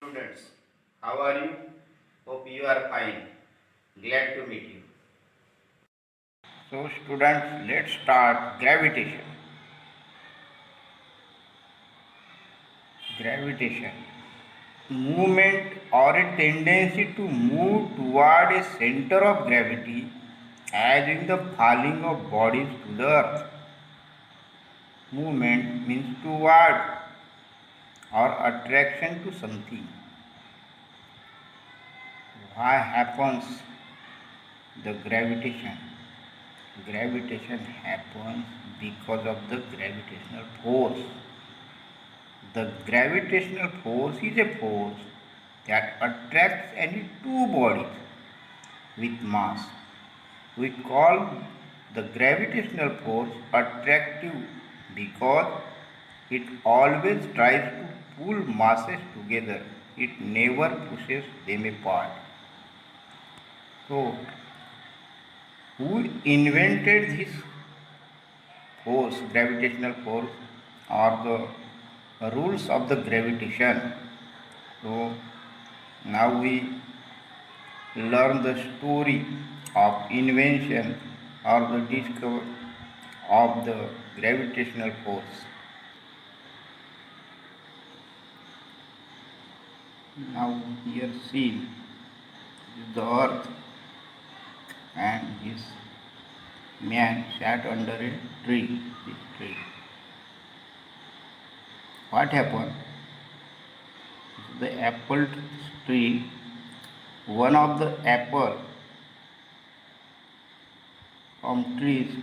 Students, how are you? Hope you are fine. Glad to meet you. So, students, let's start gravitation. Gravitation. Movement or a tendency to move toward a center of gravity, as in the falling of bodies to the earth. Movement means toward or attraction to something. Why happens the gravitation? Gravitation happens because of the gravitational force. The gravitational force is a force that attracts any two bodies with mass. We call the gravitational force attractive because it always tries to pull masses together. It never pushes them apart. So, who invented this force, gravitational force, or the rules of the gravitation? So, now we learn the story of invention or the discovery of the gravitational force. Now here see the earth and this man sat under a tree. This tree. What happened? The apple tree, one of the apple from trees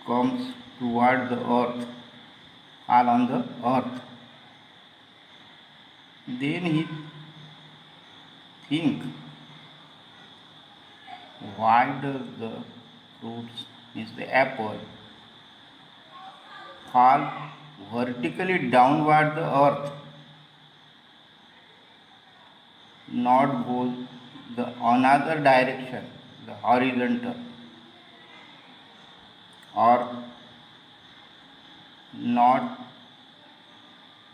comes toward the earth, fall on the earth. Then he think, why does the fruits, means the apple, fall vertically downward the earth, not goes the another direction, the horizontal, or not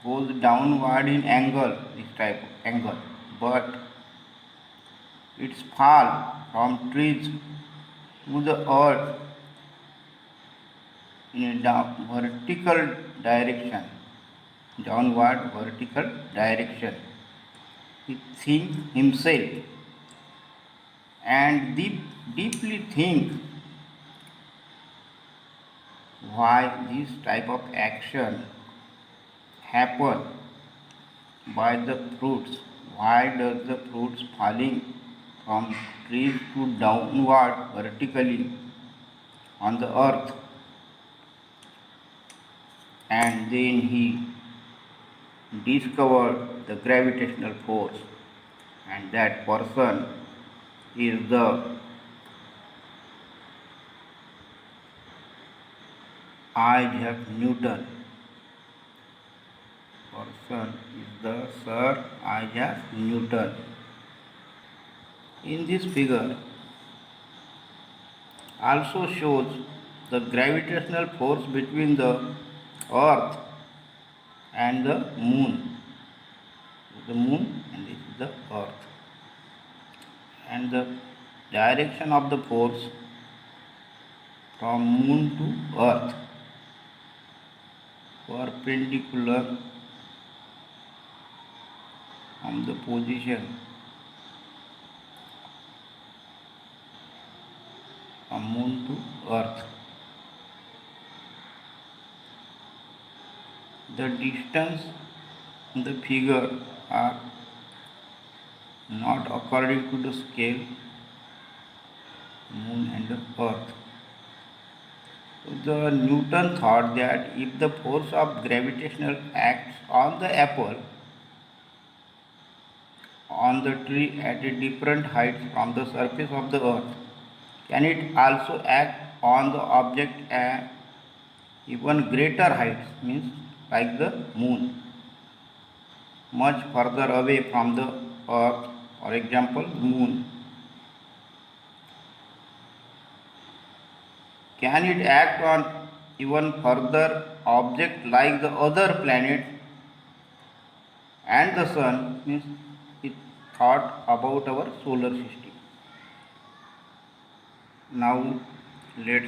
goes downward in angle, this type of angle, but its fall from trees to the earth in a vertical direction, downward vertical direction. He thinks himself and deeply think why this type of action happen by the fruits. Why does the fruits falling from trees to downward vertically on the earth? And then he discovered the gravitational force, and that person is the Isaac Newton. Person is the Sir Isaac Newton. In this figure also shows the gravitational force between the earth and the moon. The moon and this is the earth. And the direction of the force from moon to earth perpendicular from the position from moon to earth. The distance in the figure are not according to the scale moon and the earth. So the Newton thought that if the force of gravitational acts on the apple on the tree at a different height from the surface of the earth, can it also act on the object at even greater heights, means like the moon, much further away from the earth, for example moon? Can it act on even further, objects like the other planets and the sun means it thought about our solar system. Now let's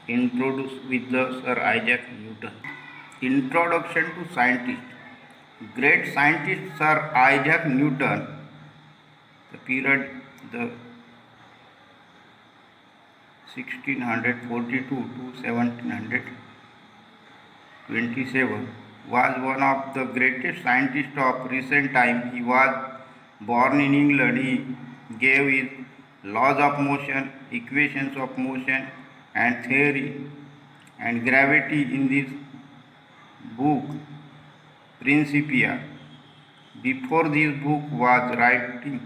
introduce with the Sir Isaac Newton. Introduction to scientist. Great scientist Sir Isaac Newton, the period the 1642 to 1727, was one of the greatest scientists of recent time. He was born in England. He gave his laws of motion, equations of motion, and theory and gravity in this book Principia. Before this book was writing,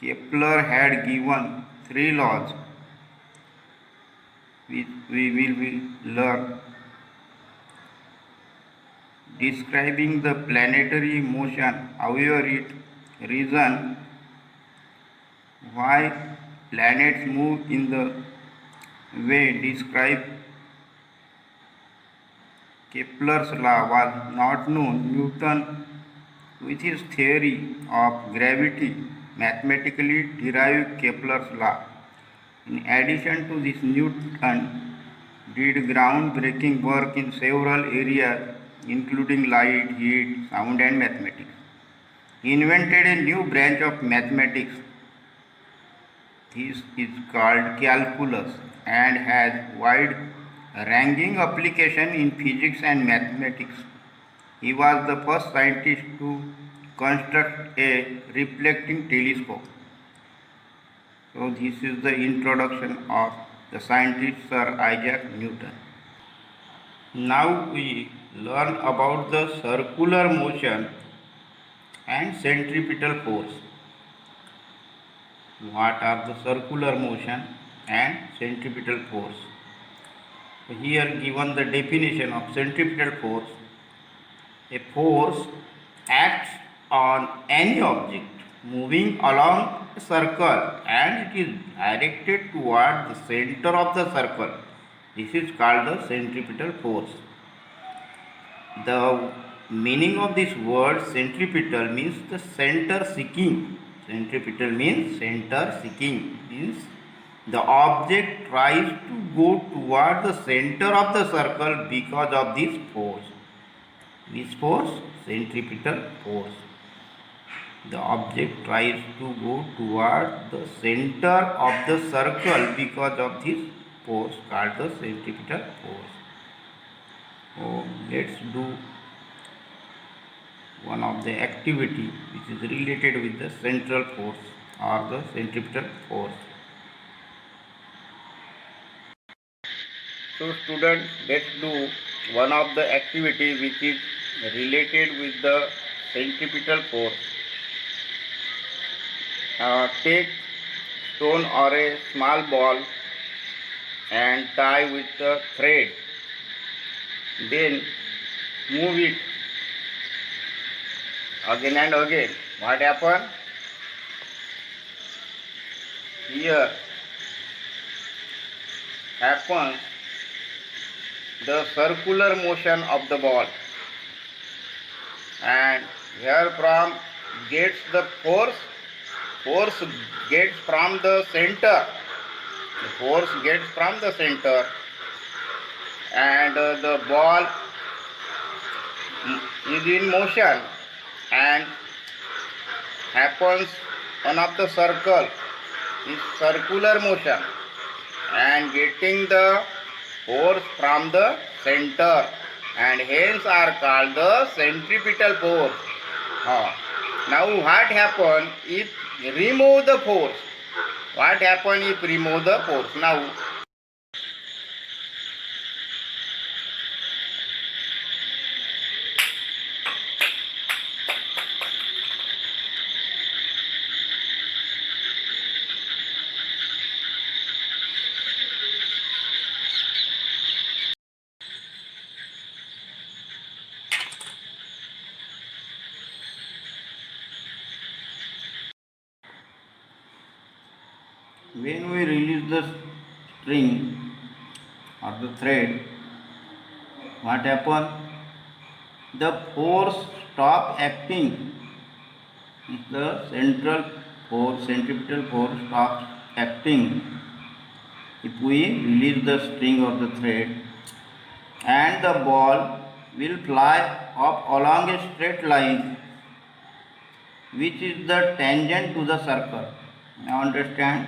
Kepler had given three laws which we will learn, describing the planetary motion. However, it reason why planets move in the way described Kepler's law was not known. Newton, with his theory of gravity, mathematically derived Kepler's law. In addition to this, Newton did groundbreaking work in several areas, including light, heat, sound, and mathematics. He invented a new branch of mathematics. This is called calculus and has wide-ranging application in physics and mathematics. He was the first scientist to construct a reflecting telescope. So this is the introduction of the scientist Sir Isaac Newton. Now we learn about the circular motion and centripetal force. What are the circular motion and centripetal force? Here given the definition of centripetal force. A force acts on any object moving along a circle and it is directed toward the center of the circle. This is called the centripetal force. The meaning of this word centripetal means the center seeking. Centripetal means center seeking, means the object tries to go toward the center of the circle because of this force. This force? Centripetal force. The object tries to go toward the center of the circle because of this force called the centripetal force. So let's do one of the activity which is related with the central force or the centripetal force. So students, let's do one of the activity which is related with the centripetal force. Take stone or a small ball and tie with the thread. Then move it again and again. What happens? Here happens the circular motion of the ball, and here from gets the force gets from the center. The force gets from the center, and the ball is in motion and happens one of the circle is circular motion and getting the force from the center, and hence are called the centripetal force. Now what happen if remove the force? What happen if remove the force? Now when we release the string or the thread, what happen? The force stop acting. The central force, centripetal force stops acting if we release the string of the thread, and the ball will fly up along a straight line which is the tangent to the circle. Now understand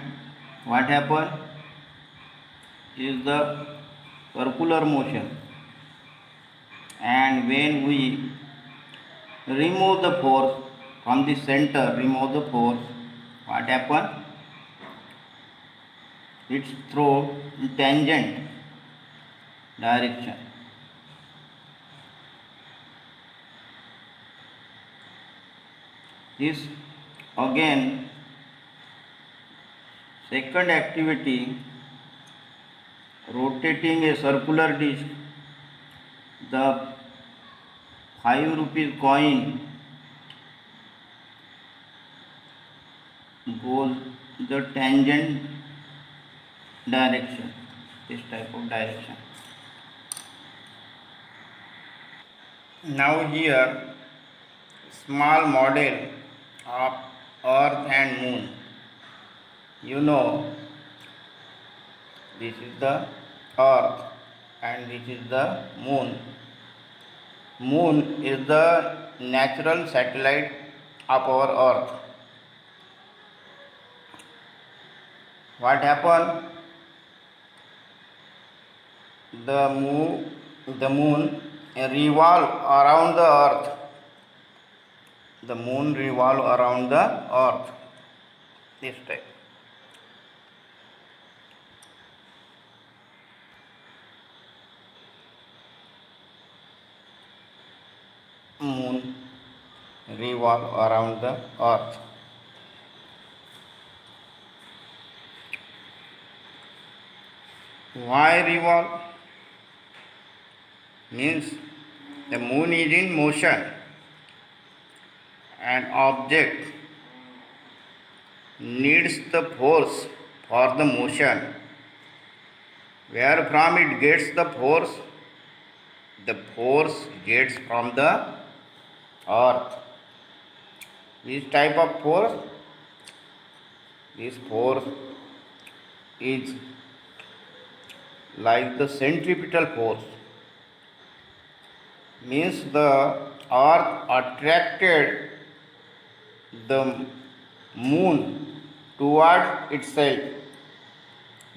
what happened is the circular motion, and when we remove the force from the center, remove the force, what happened? It's through tangent direction. This again second activity, rotating a circular disc, the 5 rupees coin goes the tangent direction, this type of direction. Now here small model of earth and moon. You know, this is the earth and this is the moon. Moon is the natural satellite of our earth. What happened? The moon revolve around the earth. The moon revolve around the earth. This type. Moon revolve around the earth. Why revolve? Means the moon is in motion. An object needs the force for the motion. Where from it gets the force? The force gets from the earth. This type of force, this force is like the centripetal force. Means the earth attracted the moon toward itself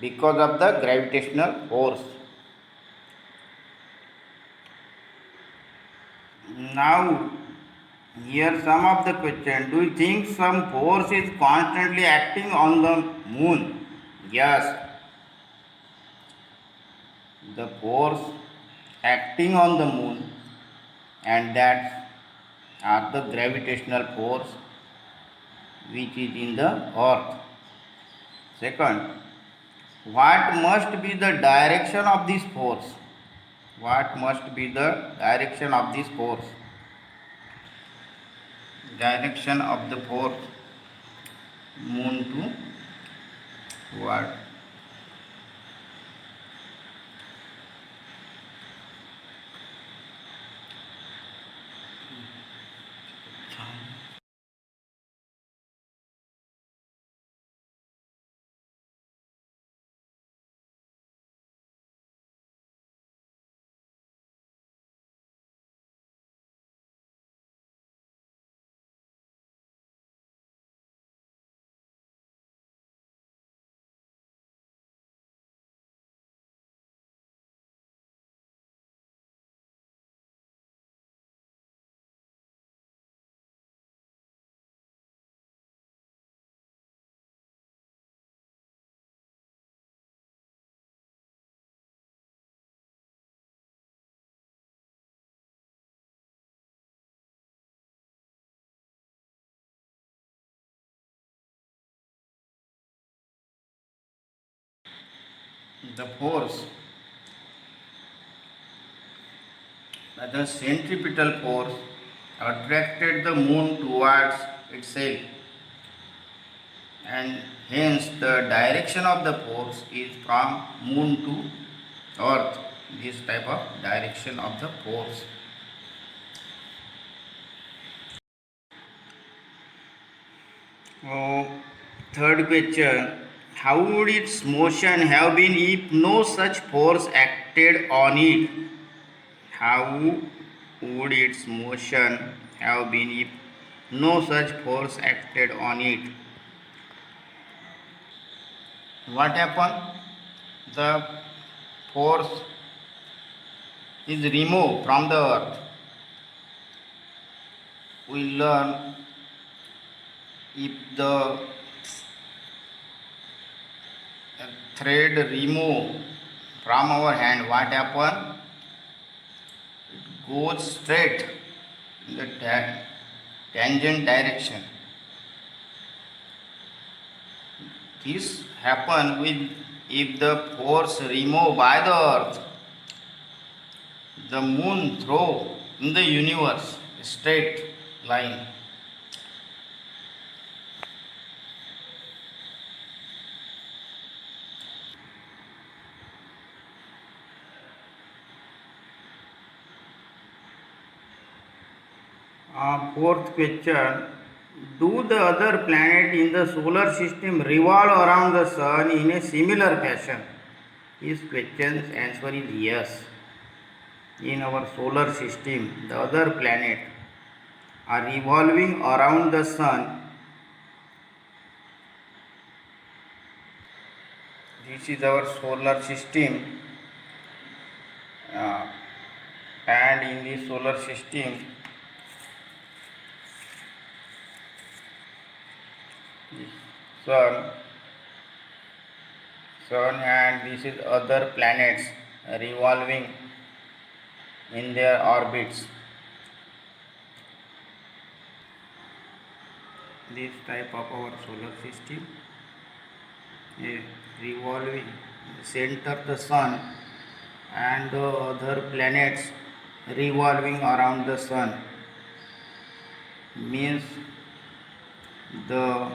because of the gravitational force. Now, here some of the question. Do you think some force is constantly acting on the moon? Yes. The force acting on the moon, and that are the gravitational force which is in the earth. Second, what must be the direction of this force? What must be the direction of this force? Direction of the force, moon to what? The force, the centripetal force, attracted the moon towards itself, and hence the direction of the force is from moon to earth. This type of direction of the force. Oh, third question. How would its motion have been if no such force acted on it? How would its motion have been if no such force acted on it? What happened? The force is removed from the earth. We learn if the thread removed from our hand, what happen? It goes straight in the tangent direction. This happen with if the force removed by the earth, the moon throw in the universe a straight line. Fourth question. Do the other planet in the solar system revolve around the sun in a similar fashion? This question's answer is yes. In our solar system, the other planets are revolving around the sun. This is our solar system, uh, and in the solar system, sun, and this is other planets revolving in their orbits. This type of our solar system is revolving center the sun and the other planets revolving around the sun, means the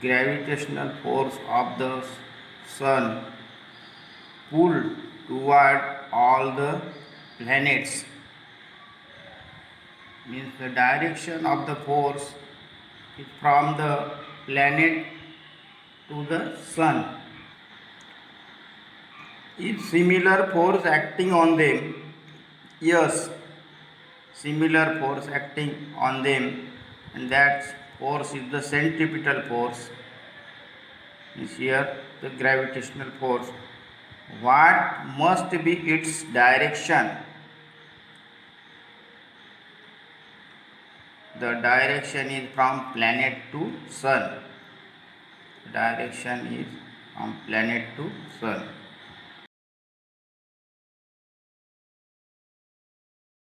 gravitational force of the sun pull toward all the planets, means the direction of the force is from the planet to the sun. Is similar force acting on them? Yes, similar force acting on them, and that force is the centripetal force. Is here the gravitational force. What must be its direction? The direction is from planet to sun. Direction is from planet to sun.